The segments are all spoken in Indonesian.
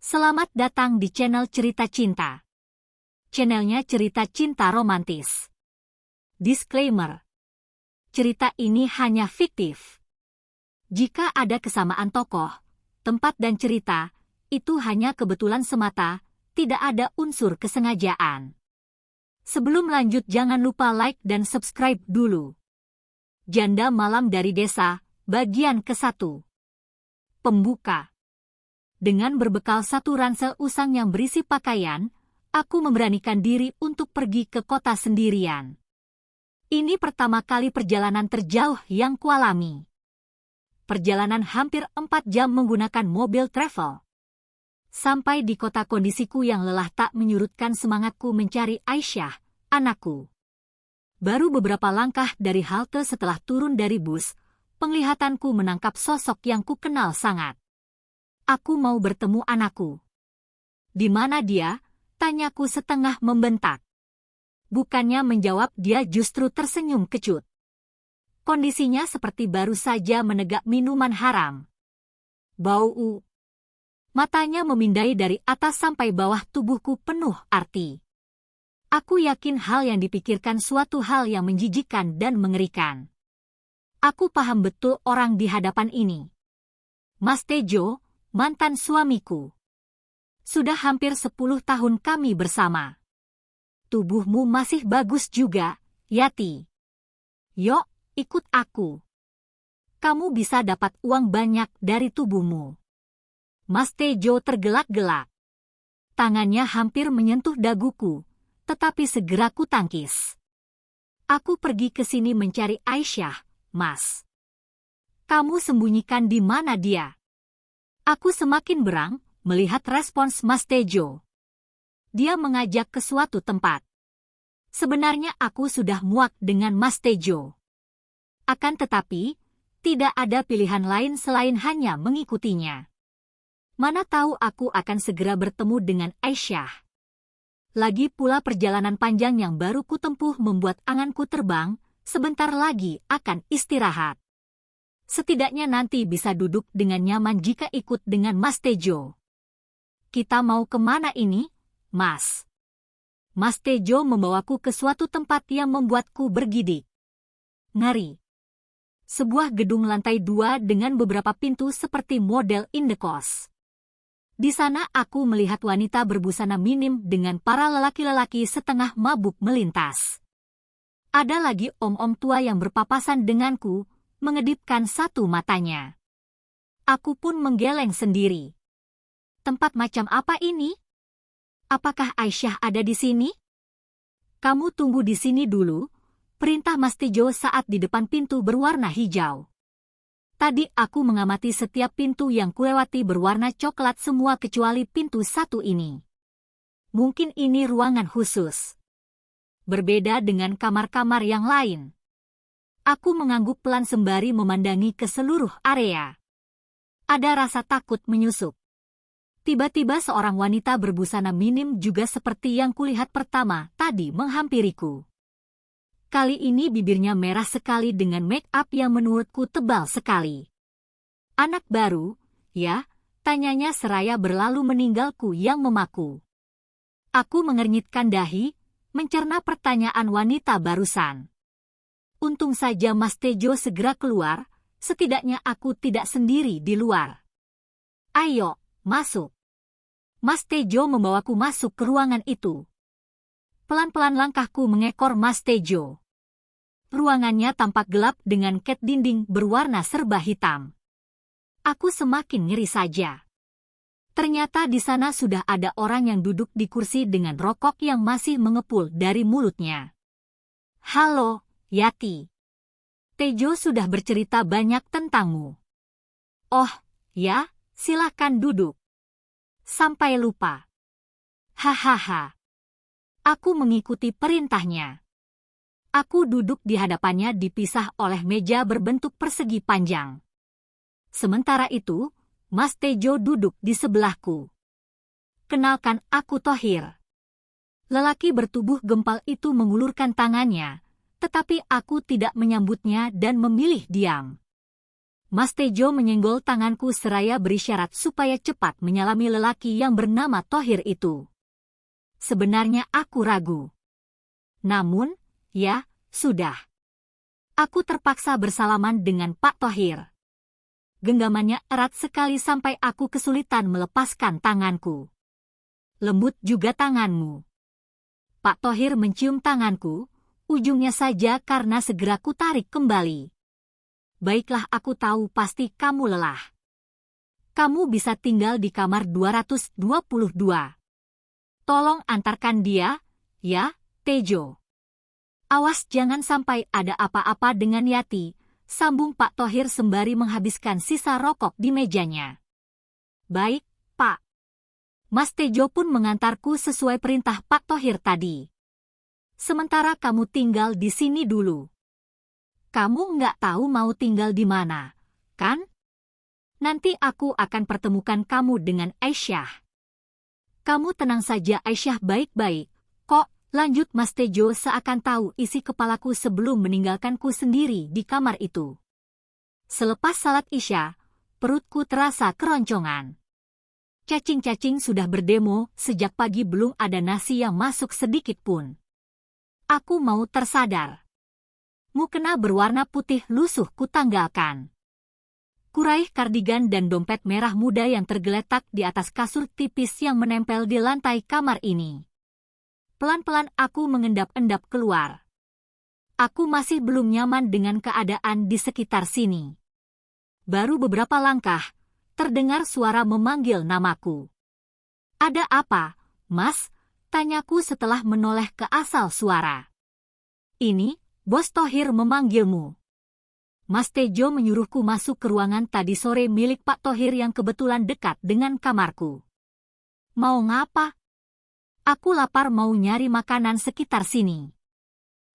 Selamat datang di channel Cerita Cinta. Channelnya cerita cinta romantis. Disclaimer. Cerita ini hanya fiktif. Jika ada kesamaan tokoh, tempat dan cerita, itu hanya kebetulan semata, tidak ada unsur kesengajaan. Sebelum lanjut jangan lupa like dan subscribe dulu. Janda Malam dari Desa, bagian ke-1. Pembuka. Dengan berbekal satu ransel usang yang berisi pakaian, aku memberanikan diri untuk pergi ke kota sendirian. Ini pertama kali perjalanan terjauh yang kualami. Perjalanan hampir 4 jam menggunakan mobil travel. Sampai di kota kondisiku yang lelah tak menyurutkan semangatku mencari Aisyah, anakku. Baru beberapa langkah dari halte setelah turun dari bus, penglihatanku menangkap sosok yang kukenal sangat. Aku mau bertemu anakku. Di mana dia? Tanyaku setengah membentak. Bukannya menjawab, dia justru tersenyum kecut. Kondisinya seperti baru saja menegak minuman haram. Bau. Matanya memindai dari atas sampai bawah tubuhku penuh arti. Aku yakin hal yang dipikirkan suatu hal yang menjijikkan dan mengerikan. Aku paham betul orang di hadapan ini. Mas Tejo, mantan suamiku. Sudah hampir 10 tahun kami bersama. Tubuhmu masih bagus juga, Yati. Yuk, ikut aku. Kamu bisa dapat uang banyak dari tubuhmu. Mas Tejo tergelak-gelak. Tangannya hampir menyentuh daguku, tetapi segera kutangkis. Aku pergi ke sini mencari Aisyah, Mas. Kamu sembunyikan di mana dia? Aku semakin berang melihat respons Mas Tejo. Dia mengajak ke suatu tempat. Sebenarnya aku sudah muak dengan Mas Tejo. Akan tetapi, tidak ada pilihan lain selain hanya mengikutinya. Mana tahu aku akan segera bertemu dengan Aisyah. Lagi pula perjalanan panjang yang baru kutempuh membuat anganku terbang, sebentar lagi akan istirahat. Setidaknya nanti bisa duduk dengan nyaman jika ikut dengan Mas Tejo. Kita mau kemana ini, Mas? Mas Tejo membawaku ke suatu tempat yang membuatku bergidik. Ngeri. Sebuah gedung lantai 2 dengan beberapa pintu seperti model indekos. Di sana aku melihat wanita berbusana minim dengan para lelaki-lelaki setengah mabuk melintas. Ada lagi om-om tua yang berpapasan denganku, mengedipkan satu matanya. Aku pun menggeleng sendiri. Tempat macam apa ini? Apakah Aisyah ada di sini? Kamu tunggu di sini dulu, perintah Mas Tejo saat di depan pintu berwarna hijau. Tadi aku mengamati setiap pintu yang kulewati berwarna coklat semua kecuali pintu satu ini. Mungkin ini ruangan khusus. Berbeda dengan kamar-kamar yang lain. Aku mengangguk pelan sembari memandangi ke seluruh area. Ada rasa takut menyusup. Tiba-tiba seorang wanita berbusana minim juga seperti yang kulihat pertama tadi menghampiriku. Kali ini bibirnya merah sekali dengan make up yang menurutku tebal sekali. Anak baru, ya? Tanyanya seraya berlalu meninggalku yang memaku. Aku mengernyitkan dahi, mencerna pertanyaan wanita barusan. Untung saja Mas Tejo segera keluar, setidaknya aku tidak sendiri di luar. Ayo, masuk. Mas Tejo membawaku masuk ke ruangan itu. Pelan-pelan langkahku mengekor Mas Tejo. Ruangannya tampak gelap dengan cat dinding berwarna serba hitam. Aku semakin ngeri saja. Ternyata di sana sudah ada orang yang duduk di kursi dengan rokok yang masih mengepul dari mulutnya. Halo, Yati. Tejo sudah bercerita banyak tentangmu. Oh, ya, silakan duduk. Sampai lupa. Hahaha. Aku mengikuti perintahnya. Aku duduk di hadapannya dipisah oleh meja berbentuk persegi panjang. Sementara itu, Mas Tejo duduk di sebelahku. Kenalkan, aku Thohir. Lelaki bertubuh gempal itu mengulurkan tangannya, tetapi aku tidak menyambutnya dan memilih diam. Mas Tejo menyenggol tanganku seraya berisyarat supaya cepat menyalami lelaki yang bernama Thohir itu. Sebenarnya aku ragu. Namun, ya, sudah. Aku terpaksa bersalaman dengan Pak Thohir. Genggamannya erat sekali sampai aku kesulitan melepaskan tanganku. Lembut juga tanganmu. Pak Thohir mencium tanganku, ujungnya saja karena segera kutarik kembali. Baiklah, aku tahu pasti kamu lelah. Kamu bisa tinggal di kamar 222. Tolong antarkan dia, ya, Tejo. Awas jangan sampai ada apa-apa dengan Yati, sambung Pak Thohir sembari menghabiskan sisa rokok di mejanya. Baik, Pak. Mas Tejo pun mengantarku sesuai perintah Pak Thohir tadi. Sementara kamu tinggal di sini dulu. Kamu nggak tahu mau tinggal di mana, kan? Nanti aku akan pertemukan kamu dengan Aisyah. Kamu tenang saja Aisyah, baik-baik. Kok, lanjut Mas Tejo seakan tahu isi kepalaku sebelum meninggalkanku sendiri di kamar itu. Selepas salat Isya, perutku terasa keroncongan. Cacing-cacing sudah berdemo, sejak pagi belum ada nasi yang masuk sedikit pun. Aku mau tersadar. Mukena berwarna putih lusuh kutanggalkan. Kuraih kardigan dan dompet merah muda yang tergeletak di atas kasur tipis yang menempel di lantai kamar ini. Pelan-pelan aku mengendap-endap keluar. Aku masih belum nyaman dengan keadaan di sekitar sini. Baru beberapa langkah, terdengar suara memanggil namaku. Ada apa, Mas? Tanyaku setelah menoleh ke asal suara. Ini, Bos Thohir memanggilmu. Mas Tejo menyuruhku masuk ke ruangan tadi sore milik Pak Thohir yang kebetulan dekat dengan kamarku. Mau ngapa? Aku lapar, mau nyari makanan sekitar sini.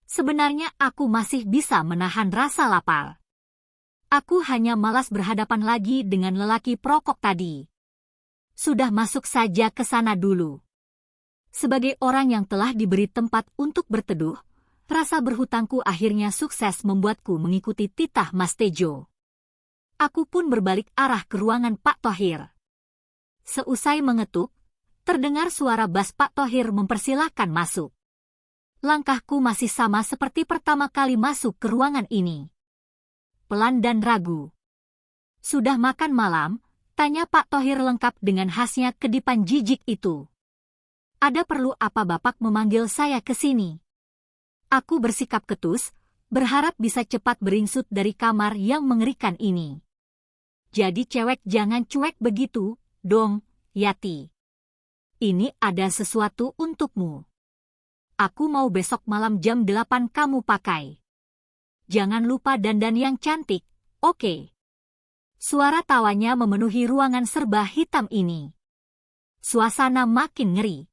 Sebenarnya aku masih bisa menahan rasa lapar. Aku hanya malas berhadapan lagi dengan lelaki perokok tadi. Sudah masuk saja ke sana dulu. Sebagai orang yang telah diberi tempat untuk berteduh, rasa berhutangku akhirnya sukses membuatku mengikuti titah Mas Tejo. Aku pun berbalik arah ke ruangan Pak Thohir. Seusai mengetuk, terdengar suara bas Pak Thohir mempersilahkan masuk. Langkahku masih sama seperti pertama kali masuk ke ruangan ini. Pelan dan ragu. Sudah makan malam? Tanya Pak Thohir lengkap dengan khasnya kedipan jijik itu. Ada perlu apa Bapak memanggil saya ke sini? Aku bersikap ketus, berharap bisa cepat beringsut dari kamar yang mengerikan ini. Jadi cewek jangan cuek begitu, dong, Yati. Ini ada sesuatu untukmu. Aku mau besok malam jam 8 kamu pakai. Jangan lupa dandan yang cantik, oke? Suara tawanya memenuhi ruangan serba hitam ini. Suasana makin ngeri.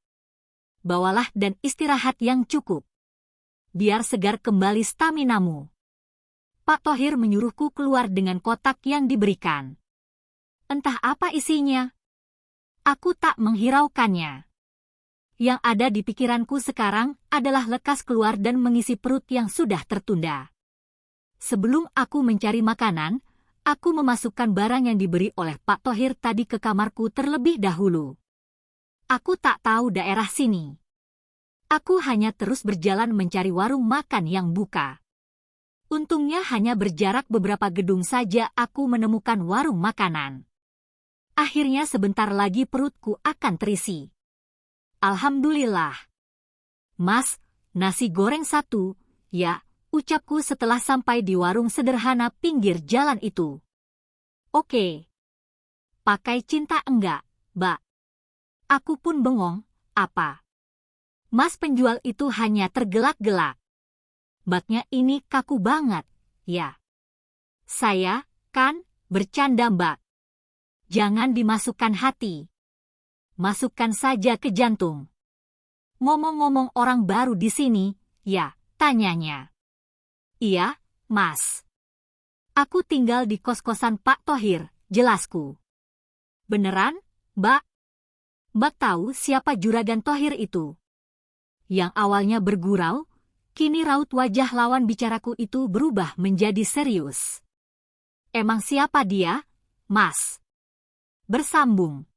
Bawalah dan istirahat yang cukup. Biar segar kembali staminamu. Pak Thohir menyuruhku keluar dengan kotak yang diberikan. Entah apa isinya. Aku tak menghiraukannya. Yang ada di pikiranku sekarang adalah lekas keluar dan mengisi perut yang sudah tertunda. Sebelum aku mencari makanan, aku memasukkan barang yang diberi oleh Pak Thohir tadi ke kamarku terlebih dahulu. Aku tak tahu daerah sini. Aku hanya terus berjalan mencari warung makan yang buka. Untungnya hanya berjarak beberapa gedung saja aku menemukan warung makanan. Akhirnya sebentar lagi perutku akan terisi. Alhamdulillah. Mas, nasi goreng 1, ya, ucapku setelah sampai di warung sederhana pinggir jalan itu. Oke. Pakai cinta enggak, Mbak? Aku pun bengong, apa? Mas penjual itu hanya tergelak-gelak. Mbaknya ini kaku banget, ya. Saya, kan, bercanda Mbak. Jangan dimasukkan hati. Masukkan saja ke jantung. Ngomong-ngomong orang baru di sini, ya, tanyanya. Iya, Mas. Aku tinggal di kos-kosan Pak Thohir, jelasku. Beneran, Mbak? Mbak tahu siapa juragan Thohir itu? Yang awalnya bergurau, kini raut wajah lawan bicaraku itu berubah menjadi serius. Emang siapa dia, Mas? Bersambung.